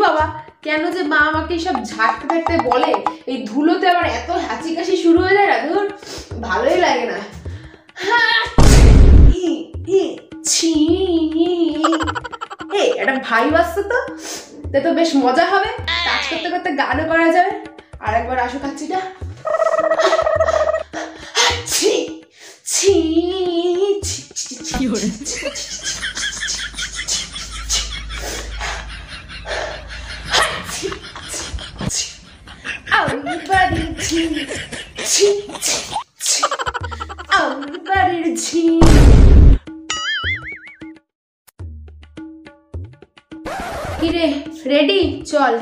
বাবা, কেন যে মা আমাকে এইসব ঝাড়তে ঝাড়তে বলে, এই ধুলোতে আবার এত হাঁচি কাশি শুরু হয়ে যায় না, ধর ভালোই লাগে না। একটা ভাই আসছে তো বেশ মজা হবে, কাজ করতে করতে গানও করা যাবে। আর একবার আসো কাচ্চিটা। কিরে রেডি? চল।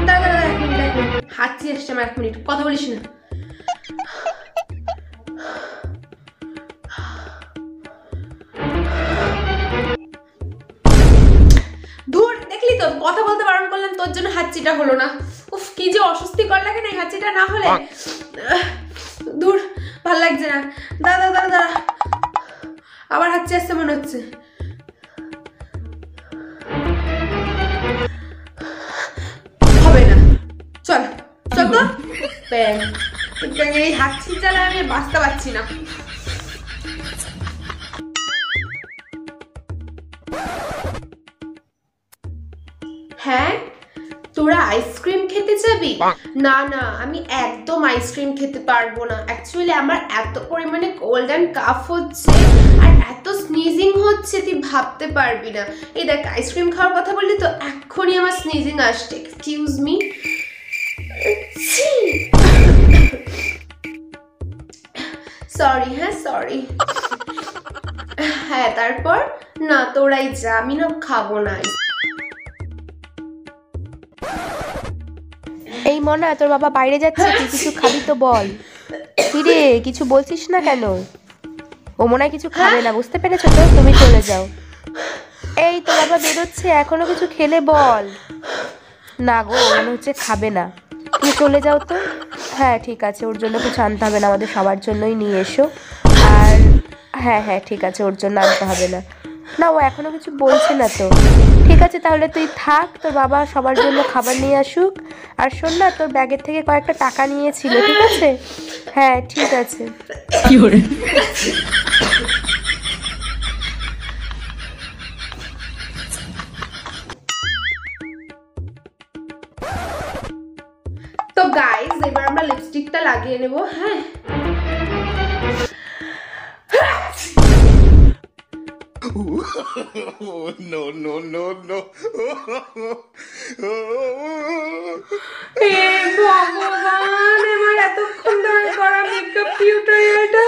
দাঁড়া দাঁড়া, এক মিনিট হাঁচি আসছে আমার, 1 মিনিট কথা বলিস না। ধুর, দেখলি তো কথা বলতে বারণ করলাম, তোর জন্য হাঁচিটা হলো না। উফ, কি যে অস্বস্তিকর লাগে না হাঁচিটা না হলে। ধুর, ভাল লাগছে না। দাঁড়া দাঁড়া দাঁড়া, আবার হাঁচি আসছে মনে হচ্ছে। হবে না, চল চল তো। এই হাঁচি জ্বালা আমি বাঁচতে পারছি না। হ্যাঁ, তোরা আইসক্রিম খেতে যাবি? না না, আমি একদম আইসক্রিম খেতে পারবো না। অ্যাকচুয়ালি আমার এত পরিমাণে কোল্ড অ্যান্ড কাফ হচ্ছে আর এত স্নিজিং হচ্ছে, তুই ভাবতে পারবি না। এই দেখ, আইসক্রিম খাওয়ার কথা বললি তো এক্ষুনি আমার স্নিজিং আসছে। Excuse me. সরি, হ্যাঁ সরি। হ্যাঁ, তারপর? না তোরাই যা, আমি না খাবো না। এই মনা, তোর বাবা বাইরে যাচ্ছে, তুই কিছু খাবি তো বল। কিরে, কিছু বলছিস না কেন? ও মনে হয় কিছু খাবে না, বুঝতে পেরেছো তো? তুমি চলে যাও। এই তোর বাবা বেরোচ্ছে, এখনো কিছু খেলে বল। না গো, মনে হচ্ছে খাবে না। তুমি চলে যাও তো। হ্যাঁ ঠিক আছে, ওর জন্য কিছু আনতে হবে না, আমাদের সবার জন্যই নিয়ে এসো। আর হ্যাঁ হ্যাঁ ঠিক আছে, ওর জন্য আনতে হবে না। না, ও এখনো কিছু বলছে না তো। ঠিক আছে, তাহলে তুই থাক, তোর বাবা সবার জন্য খাবার নিয়ে আসুক। আর শোন না, তোর ব্যাগের থেকে কয়েকটা টাকা নিয়েছিল, ঠিক আছে? হ্যাঁ ঠিক আছে। তো গাইস, এবার আমরা লিপস্টিকটা লাগিয়ে নেব। হ্যাঁ, no, no, no, no. ভগবান, আমার এতক্ষণ ধরে করা মেকআপ কি ওটা এটা